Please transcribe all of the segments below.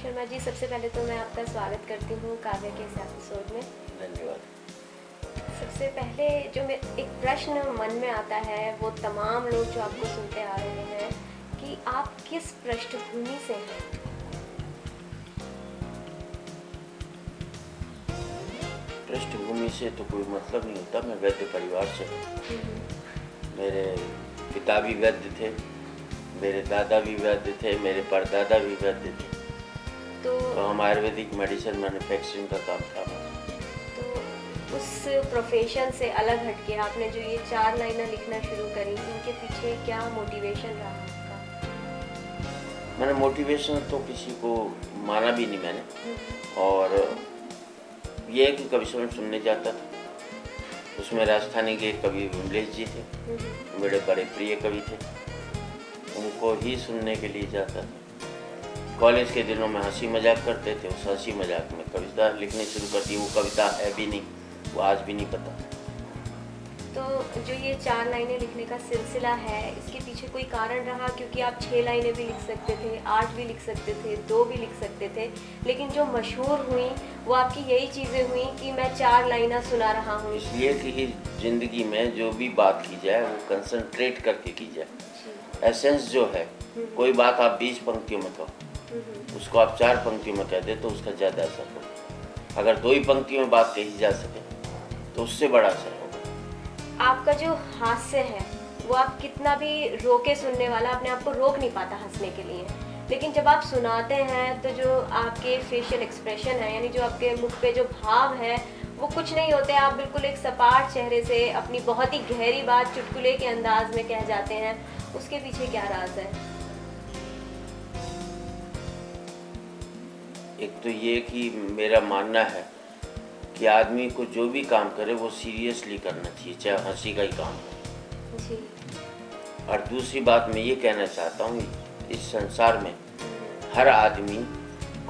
शर्मा जी, सबसे पहले तो मैं आपका स्वागत करती हूँ काव्य के इस एपिसोड में। धन्यवाद। सबसे पहले जो मैं एक प्रश्न मन में आता है वो तमाम लोग जो आपको सुनते आ रहे हैं कि आप किस पृष्ठभूमि से हैं। पृष्ठभूमि से तो कोई मतलब नहीं होता। मैं वैद्य परिवार से हूँ। मेरे पिता भी वैद्य थे, मेरे दादा भी वैद्य थे, मेरे परदादा भी वैद्य थे। तो हम आयुर्वेदिक मेडिसिन मैन्युफैक्चरिंग का काम था। तो उस प्रोफेशन से अलग हटके आपने जो ये 4 लाइनें लिखना शुरू करी, इनके पीछे क्या मोटिवेशन रहा आपका? मैंने मोटिवेशन तो किसी को माना भी नहीं मैंने, और ये कि कभी समय सुनने जाता था। उसमें राजस्थानी के कवि विमलेश जी थे, मेरे बड़े प्रिय कवि थे, उनको ही सुनने के लिए जाता था। कॉलेज के दिनों में हंसी मजाक करते थे, उस हंसी मजाक में कविता लिखनी शुरू कर दी। वो कविता है भी नहीं, वो आज भी नहीं पता। तो जो ये 4 लाइनें लिखने का सिलसिला है, इसके पीछे कोई कारण रहा? क्योंकि आप 6 लाइनें भी लिख सकते थे, 8 भी लिख सकते थे, 2 भी लिख सकते थे, लेकिन जो मशहूर हुई वो आपकी यही चीज़ें हुई कि मैं 4 लाइनें सुना रहा हूँ। इसलिए कि ज़िंदगी में जो भी बात की जाए वो कंसंट्रेट करके की जाए। एसेंस जो है, कोई बात आप 20 पंक्तियों में कहो, उसको आप 4 पंक्तियों में कह दे तो उसका ज़्यादा असर होगा। अगर 2 ही पंक्तियों में बात कही जा सके तो उससे बड़ा असर होगा। आपका जो हास्य है वो आप कितना भी रोके सुनने वाला अपने आप को रोक नहीं पाता हंसने के लिए, लेकिन जब आप सुनाते हैं तो जो आपके फेशियल एक्सप्रेशन है, यानी जो आपके मुख पे जो भाव है, वो कुछ नहीं होते। आप बिल्कुल एक सपाट चेहरे से अपनी बहुत ही गहरी बात चुटकुले के अंदाज में कह जाते हैं। उसके पीछे क्या राज है? एक तो ये कि मेरा मानना है कि आदमी को जो भी काम करे वो सीरियसली करना चाहिए, चाहे हंसी का ही काम हो जी। और दूसरी बात मैं ये कहना चाहता हूँ, इस संसार में हर आदमी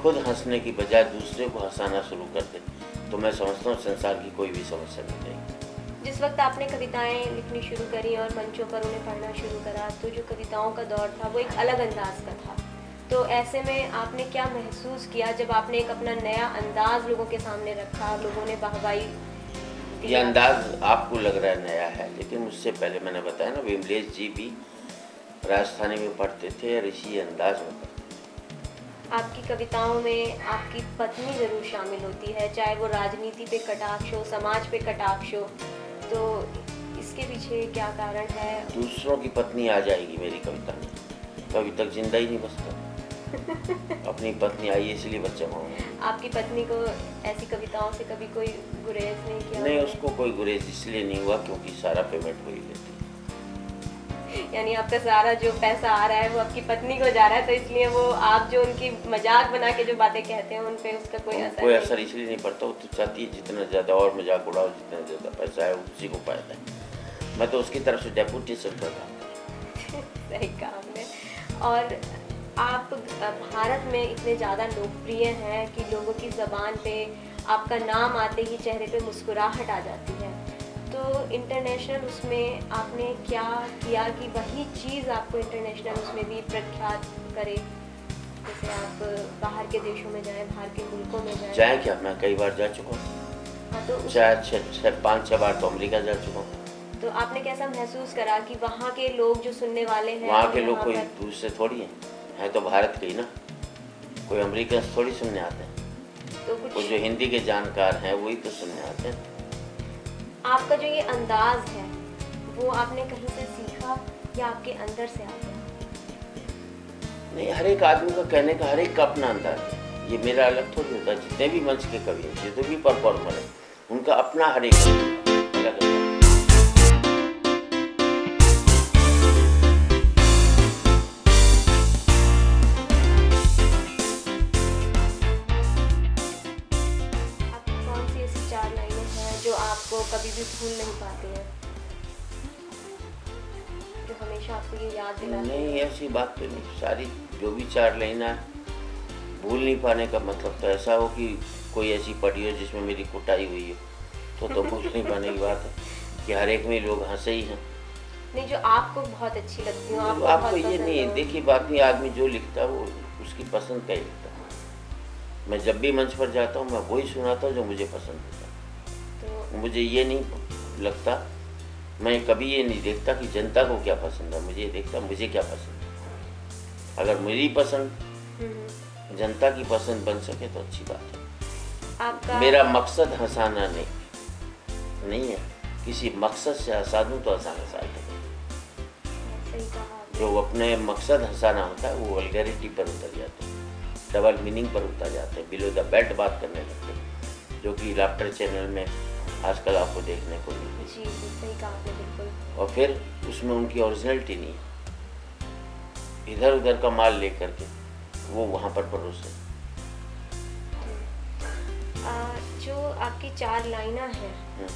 खुद हंसने की बजाय दूसरे को हंसाना शुरू कर दे तो मैं समझता हूँ संसार की कोई भी समस्या नहीं रहेगी। जिस वक्त आपने कविताएं लिखनी शुरू करी और मंचों पर उन्हें पढ़ना शुरू करा, तो जो कविताओं का दौर था वो एक अलग अंदाज का था। तो ऐसे में आपने क्या महसूस किया जब आपने एक अपना नया अंदाज लोगों के सामने रखा, लोगों ने वाहवाही दी? ये अंदाज आपको लग रहा है नया है, लेकिन उससे पहले मैंने बताया ना, विमलेश जी भी राजस्थानी में पढ़ते थे और इसी अंदाज में पढ़ते थे। आपकी कविताओं में आपकी पत्नी ज़रूर शामिल होती है, चाहे वो राजनीति पे कटाक्ष हो, समाज पे कटाक्ष हो, तो इसके पीछे क्या कारण है? दूसरों की पत्नी आ जाएगी मेरी कविता में, कभी तक जिंदा ही नहीं बचता। अपनी पत्नी आई इसलिए बच्चा मांगा। आपकी पत्नी को ऐसी कविताओं से कभी कोई गुरेज नहीं किया? नहीं, उसको कोई गुरेज इसलिए नहीं हुआ क्योंकि सारा पेमेंट वही लेती। यानी आपका सारा जो पैसा आ रहा है वो आपकी पत्नी को जा रहा है, तो इसलिए वो आप जो उनकी मजाक बना के जो बातें कहते हैं उन पे उसका कोई असर इसलिए नहीं पड़ता। वो तो चाहती है जितना ज़्यादा और मजाक उड़ाओ, जितना ज़्यादा पैसा है उसी को फायदा है। मैं तो उसकी तरफ से डेपुटेशन कर रहा हूँ। सही काम है। और आप भारत में इतने ज़्यादा लोकप्रिय हैं कि लोगों की ज़बान पे आपका नाम आते ही चेहरे पे मुस्कुराहट आ जाती है। तो इंटरनेशनल उसमें आपने क्या किया कि वही चीज़ आपको इंटरनेशनल उसमें भी प्रख्यात करे? जैसे आप बाहर के देशों में जाएं, बाहर के मुल्कों में जाएं क्या? मैं कई बार जा चुका हूँ। हाँ, तो 5-6 बार तो अमेरिका जा चुका हूँ। तो आपने कैसा महसूस करा कि वहाँ के लोग जो सुनने वाले हैं, वहाँ के लोग कोई दूसरे थोड़ी हैं तो भारत के ही ना, कोई अमेरिकन थोड़ी सुनने आते हैं। तो कुछ वो जो हिंदी के जानकार हैं वही तो सुनने आते हैं। आपका जो ये अंदाज है वो आपने कहीं से सीखा या आपके अंदर से आ गया? नहीं, हर एक आदमी का कहने का हर एक का अपना अंदाज है। ये मेरा अलग थोड़ी होता है। जितने भी मंच के कवि हैं, जितने भी परफॉर्मर हैं, उनका अपना हर एक अलग है। जो आपको कभी भी भूल नहीं पाते हैं, जो हमेशा आपको ये याद दिलाते हैं? नहीं, ऐसी बात तो नहीं। सारी जो भी 4 लाइनें भूल नहीं पाने का मतलब तो ऐसा हो कि कोई ऐसी पढ़ी हो जिसमें मेरी कुटाई हुई हो तो भूल नहीं पाने की बात है कि हर एक में लोग हंसे ही हैं। नहीं, जो आपको बहुत अच्छी लगती हो, आपको ये नहीं, देखिए बात नहीं, आदमी जो लिखता है वो उसकी पसंद का ही लिखता है। मैं जब भी मंच पर जाता हूँ मैं वही सुनाता हूँ जो मुझे पसंद होता है। तो मुझे ये नहीं लगता, मैं कभी ये नहीं देखता कि जनता को क्या पसंद है, मुझे ये देखता मुझे क्या पसंद है। अगर मेरी पसंद जनता की पसंद बन सके तो अच्छी बात है। आपका मेरा मकसद हंसाना नहीं है, किसी मकसद से हंसा दूँ तो हंसाना चाहिए। सही कहा आपने। जो अपने मकसद हंसाना होता है वो वल्गैरिटी पर उतर जाते हैं, डबल मीनिंग पर उतर जाते हैं, बिलो द बेल्ट बात करने लगते हैं, जो कि लाफ्टर चैनल में आजकल आपको देखने को मिलती है। जी जी, सही कहा आपने बिल्कुल। और फिर उसमें उनकी ओरिजिनलिटी नहीं है, इधर उधर का माल लेकर के वो वहाँ पर परोसे। जो आपकी 4 लाइनें हैं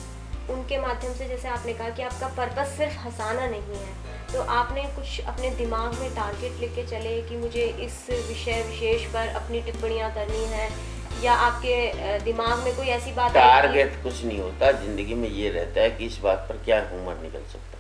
उनके माध्यम से, जैसे आपने कहा कि आपका पर्पस सिर्फ हंसाना नहीं है, तो आपने कुछ अपने दिमाग में टारगेट लेके चले कि मुझे इस विषय विशेष पर अपनी टिप्पणियाँ करनी है, या आपके दिमाग में कोई ऐसी बात है टारगेट कुछ नहीं होता, जिंदगी में ये रहता है कि इस बात पर क्या ह्यूमर निकल सकता है।